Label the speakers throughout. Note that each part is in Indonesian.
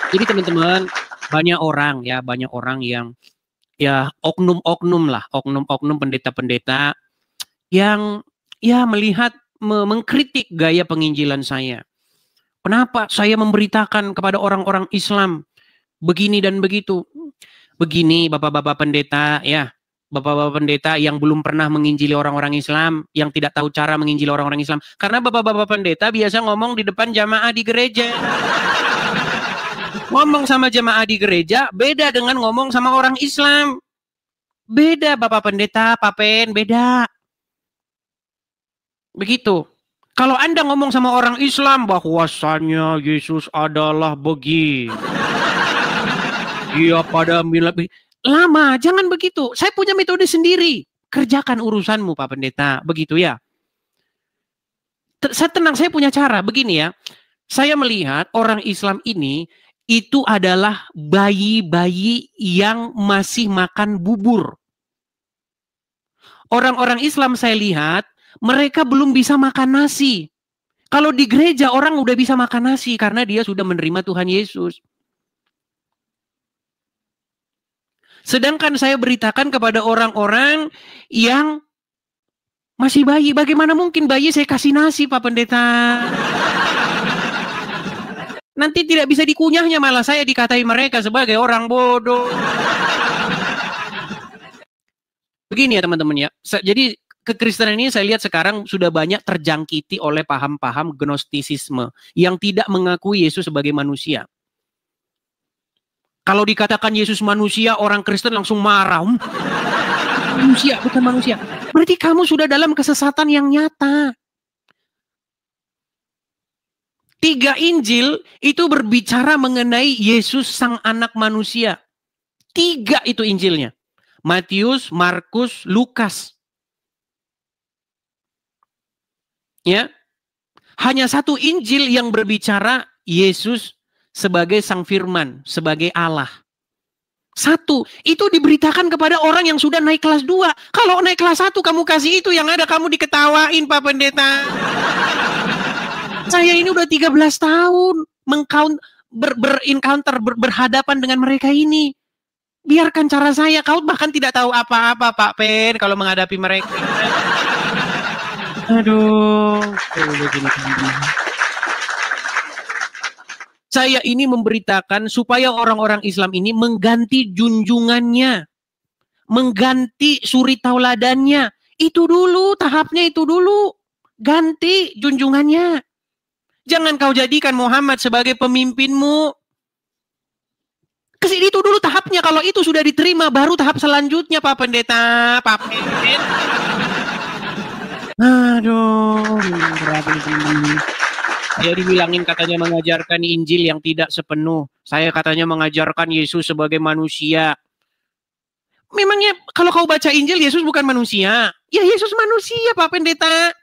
Speaker 1: Jadi teman-teman, banyak orang yang ya oknum-oknum lah, oknum-oknum pendeta-pendeta yang ya melihat mengkritik gaya penginjilan saya. Kenapa saya memberitakan kepada orang-orang Islam begini dan begitu? Begini bapak-bapak pendeta ya, bapak-bapak pendeta yang belum pernah menginjili orang-orang Islam, yang tidak tahu cara menginjili orang-orang Islam. Karena bapak-bapak pendeta biasa ngomong di depan jamaah di gereja. Ngomong sama jemaah di gereja beda dengan ngomong sama orang Islam. Beda Bapak Pendeta, Pak Pen, beda. Begitu. Kalau Anda ngomong sama orang Islam bahwasannya Yesus adalah begini. Dia pada milad lama, jangan begitu. Saya punya metode sendiri. Kerjakan urusanmu Pak Pendeta, begitu ya. Saya tenang, saya punya cara begini ya. Saya melihat orang Islam ini itu adalah bayi-bayi yang masih makan bubur. Orang-orang Islam saya lihat, mereka belum bisa makan nasi. Kalau di gereja orang udah bisa makan nasi karena dia sudah menerima Tuhan Yesus. Sedangkan saya beritakan kepada orang-orang yang masih bayi. Bagaimana mungkin bayi saya kasih nasi Pak Pendeta? Nanti tidak bisa dikunyahnya, malah saya dikatai mereka sebagai orang bodoh. Begini ya teman-teman ya. Jadi kekristenan ini saya lihat sekarang sudah banyak terjangkiti oleh paham-paham gnostisisme yang tidak mengakui Yesus sebagai manusia. Kalau dikatakan Yesus manusia, orang Kristen langsung marah. Manusia, bukan manusia. Berarti kamu sudah dalam kesesatan yang nyata. 3 Injil itu berbicara mengenai Yesus sang anak manusia. 3 itu Injilnya. Matius, Markus, Lukas. Ya. Hanya 1 Injil yang berbicara Yesus sebagai sang firman, sebagai Allah. 1, itu diberitakan kepada orang yang sudah naik kelas 2. Kalau naik kelas 1 kamu kasih itu, yang ada kamu diketawain Pak Pendeta. Saya ini udah 13 tahun berhadapan dengan mereka ini. Biarkan cara saya, kau bahkan tidak tahu apa-apa Pak Pen kalau menghadapi mereka. Aduh. Saya ini memberitakan supaya orang-orang Islam ini mengganti junjungannya. Mengganti suri tauladannya. Itu dulu, tahapnya itu dulu. Ganti junjungannya. Jangan kau jadikan Muhammad sebagai pemimpinmu. Kesini itu dulu tahapnya. Kalau itu sudah diterima, baru tahap selanjutnya Pak Pendeta, Pak Pendeta. Aduh, dia dibilangin katanya mengajarkan Injil yang tidak sepenuh. Saya katanya mengajarkan Yesus sebagai manusia. Memangnya kalau kau baca Injil Yesus bukan manusia? Ya Yesus manusia Pak Pendeta.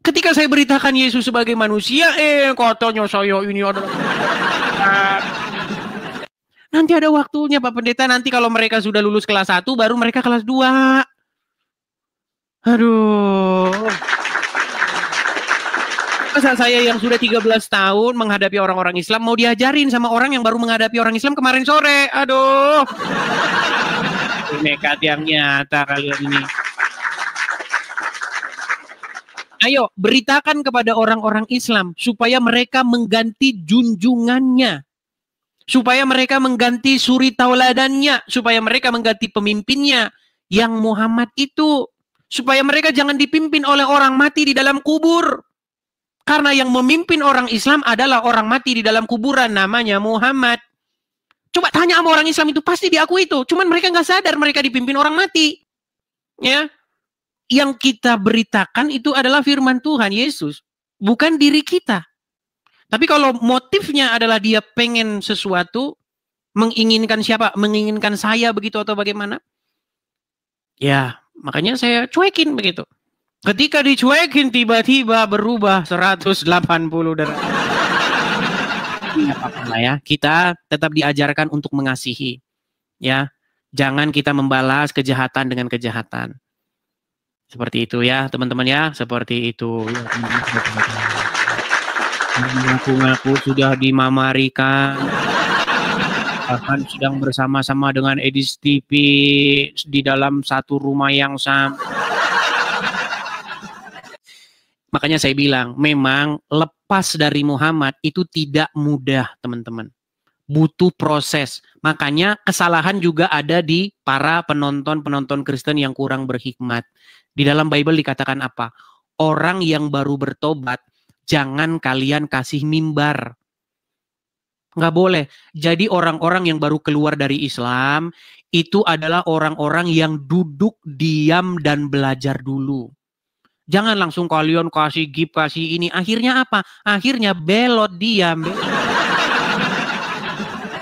Speaker 1: Ketika saya beritakan Yesus sebagai manusia, katanya saya ini adalah nanti ada waktunya Pak Pendeta, nanti kalau mereka sudah lulus kelas 1 baru mereka kelas 2. Aduh. Masa saya yang sudah 13 tahun menghadapi orang-orang Islam mau diajarin sama orang yang baru menghadapi orang Islam kemarin sore. Aduh. Nekat yang nyata kalian ini. Ayo, beritakan kepada orang-orang Islam supaya mereka mengganti junjungannya. Supaya mereka mengganti suri tauladannya. Supaya mereka mengganti pemimpinnya yang Muhammad itu. Supaya mereka jangan dipimpin oleh orang mati di dalam kubur. Karena yang memimpin orang Islam adalah orang mati di dalam kuburan, namanya Muhammad. Coba tanya sama orang Islam itu, pasti diakui itu. Cuman mereka nggak sadar mereka dipimpin orang mati. Ya. Yang kita beritakan itu adalah firman Tuhan Yesus, bukan diri kita. Tapi kalau motifnya adalah dia pengen sesuatu, menginginkan siapa? Menginginkan saya begitu atau bagaimana? Ya, makanya saya cuekin begitu. Ketika dicuekin tiba-tiba berubah 180 derajat. Tidak apa-apa lah ya, kita tetap diajarkan untuk mengasihi. Ya, jangan kita membalas kejahatan dengan kejahatan. Seperti itu ya teman-teman ya, seperti itu. Mengaku-ngaku sudah dimamarikan, bahkan sedang bersama-sama dengan Edis TV di dalam satu rumah yang sama. Makanya saya bilang, memang lepas dari Muhammad itu tidak mudah, teman-teman. Butuh proses. Makanya kesalahan juga ada di para penonton-penonton Kristen yang kurang berhikmat. Di dalam Bible dikatakan apa? Orang yang baru bertobat, jangan kalian kasih mimbar. Nggak boleh. Jadi orang-orang yang baru keluar dari Islam, itu adalah orang-orang yang duduk, diam, dan belajar dulu. Jangan langsung kalian kasih gift, kasih ini. Akhirnya apa? Akhirnya belot, diam.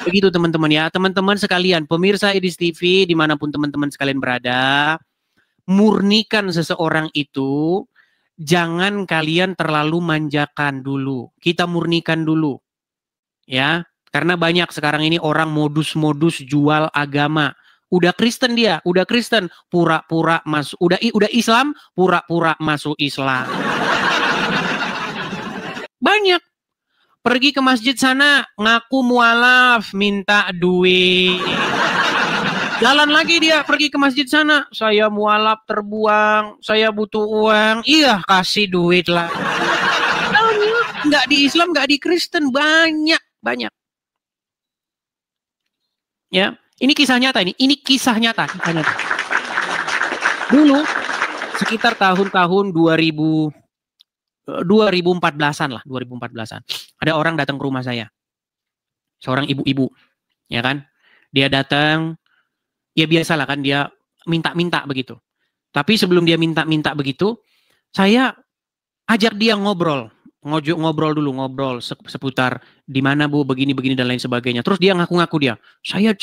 Speaker 1: Begitu teman-teman ya. Teman-teman sekalian, pemirsa Edis TV, dimanapun teman-teman sekalian berada, murnikan seseorang itu, jangan kalian terlalu manjakan dulu. Kita murnikan dulu. Ya, karena banyak sekarang ini orang modus-modus jual agama. Udah Kristen dia, udah Kristen, pura-pura masuk, udah Islam, pura-pura masuk Islam. Banyak. Pergi ke masjid sana, ngaku mualaf, minta duit. Jalan lagi dia, pergi ke masjid sana, saya mualaf terbuang, saya butuh uang, iya kasih duit lah. Nggak di Islam, nggak di Kristen, banyak. Ya, ini kisah nyata ini kisah nyata. Dulu sekitar tahun-tahun 2014-an lah, 2014-an. Ada orang datang ke rumah saya. Seorang ibu-ibu, ya kan? Dia datang, ya biasalah kan dia minta-minta begitu. Tapi sebelum dia minta-minta begitu, saya ajak dia ngobrol dulu seputar di mana Bu begini dan lain sebagainya. Terus dia ngaku-ngaku dia, saya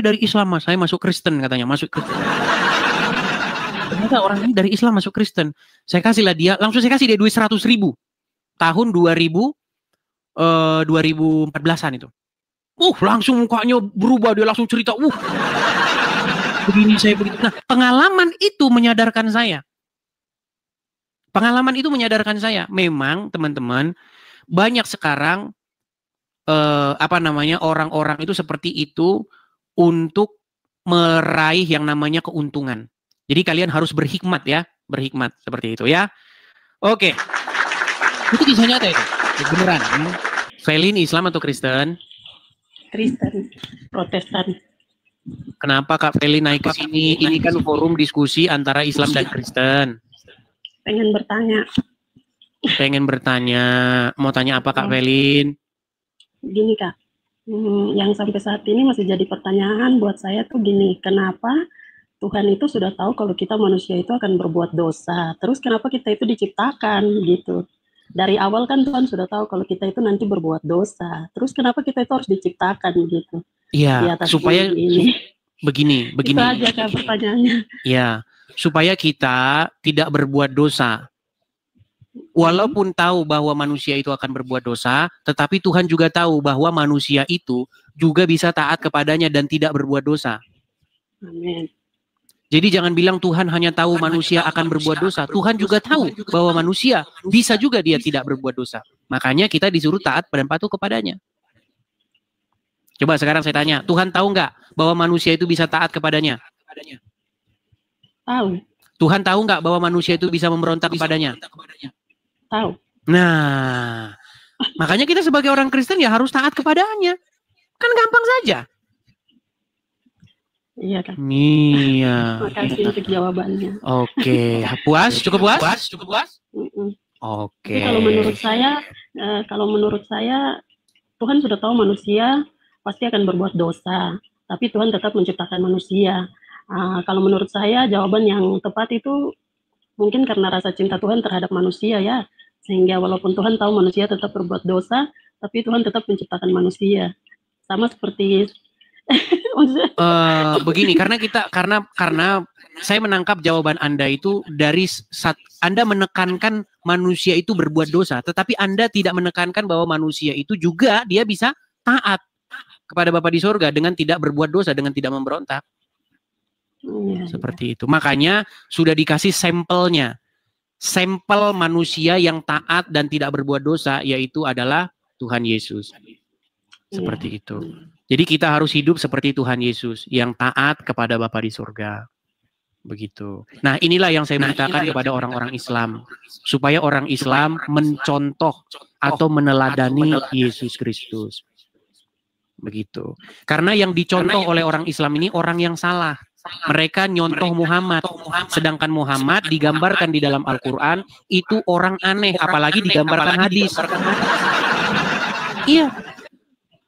Speaker 1: dari Islam Mas, saya masuk Kristen katanya, masuk Kristen. Ternyata orang ini dari Islam masuk Kristen. Saya kasihlah dia, langsung saya kasih dia duit 100.000 tahun 2014-an itu. Langsung mukanya berubah, dia langsung cerita, begini saya begitu. Nah, pengalaman itu menyadarkan saya. Memang teman-teman banyak sekarang orang-orang itu seperti itu untuk meraih yang namanya keuntungan. Jadi kalian harus berhikmat ya, seperti itu ya. Oke. Itu kisah nyata itu. Beneran. Felin Islam atau Kristen?
Speaker 2: Kristen, Protestan.
Speaker 1: Kenapa Kak Felin naik ke sini? Ini kan forum diskusi antara Islam dan Kristen.
Speaker 2: Pengen bertanya.
Speaker 1: Mau tanya apa Kak Felin?
Speaker 2: Gini Kak, yang sampai saat ini masih jadi pertanyaan buat saya tuh gini, kenapa Tuhan itu sudah tahu kalau kita manusia itu akan berbuat dosa, terus kenapa kita itu diciptakan gitu? Dari awal kan Tuhan sudah tahu kalau kita itu nanti berbuat dosa, terus kenapa kita itu harus diciptakan gitu?
Speaker 1: Iya, supaya begini. Itu
Speaker 2: aja Kak pertanyaannya.
Speaker 1: Iya, supaya kita tidak berbuat dosa. Walaupun tahu bahwa manusia itu akan berbuat dosa, tetapi Tuhan juga tahu bahwa manusia itu juga bisa taat kepadanya dan tidak berbuat dosa.
Speaker 2: Amin.
Speaker 1: Jadi jangan bilang Tuhan hanya tahu manusia akan berbuat dosa. Tuhan juga tahu bahwa manusia bisa juga dia tidak berbuat dosa. Makanya kita disuruh taat dan patuh kepadanya. Coba sekarang saya tanya, Tuhan tahu nggak bahwa manusia itu bisa taat kepadanya?
Speaker 2: Tahu.
Speaker 1: Tuhan tahu nggak bahwa manusia itu bisa memberontak kepadanya?
Speaker 2: Tahu.
Speaker 1: Nah, makanya kita sebagai orang Kristen ya harus taat kepadanya. Kan gampang saja.
Speaker 2: Iya kan.
Speaker 1: Iya.
Speaker 2: Makasih untuk jawabannya.
Speaker 1: Oke, puas? Cukup puas? Oke.
Speaker 2: Kalau menurut saya Tuhan sudah tahu manusia pasti akan berbuat dosa, tapi Tuhan tetap menciptakan manusia. Kalau menurut saya jawaban yang tepat itu mungkin karena rasa cinta Tuhan terhadap manusia ya, sehingga walaupun Tuhan tahu manusia tetap berbuat dosa, tapi Tuhan tetap menciptakan manusia. Sama seperti
Speaker 1: begini, karena saya menangkap jawaban Anda itu dari Anda menekankan manusia itu berbuat dosa, tetapi Anda tidak menekankan bahwa manusia itu juga dia bisa taat kepada Bapa di sorga dengan tidak berbuat dosa, dengan tidak memberontak. Seperti itu. Makanya sudah dikasih sampelnya. sampel manusia yang taat dan tidak berbuat dosa, yaitu adalah Tuhan Yesus. Seperti itu. Jadi kita harus hidup seperti Tuhan Yesus, yang taat kepada Bapa di surga. Begitu. Nah, inilah yang saya beritakan kepada orang-orang Islam, supaya orang Islam mencontoh atau meneladani Yesus Kristus. Begitu. Karena yang dicontoh oleh orang Islam ini orang yang salah. Mereka nyontoh Muhammad, sedangkan Muhammad digambarkan di dalam Al-Quran itu orang aneh, apalagi digambarkan hadis. Iya.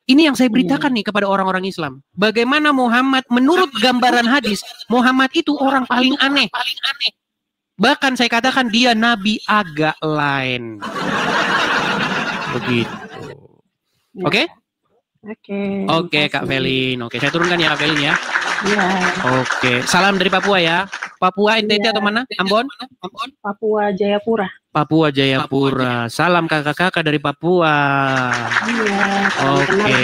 Speaker 1: Ini yang saya beritakan nih kepada orang-orang Islam. Bagaimana Muhammad menurut gambaran hadis, Muhammad itu orang paling aneh. Bahkan saya katakan dia nabi agak lain. Begitu. Oke? Oke, Kak Velin. Oke, saya turunkan ya Kak Velin ya.
Speaker 2: Iya.
Speaker 1: Oke, salam dari Papua ya. Papua NTT atau mana? Ambon?
Speaker 2: Papua Jayapura.
Speaker 1: Papua Jayapura. Salam kakak-kakak dari Papua.
Speaker 2: Iya.
Speaker 1: Oke.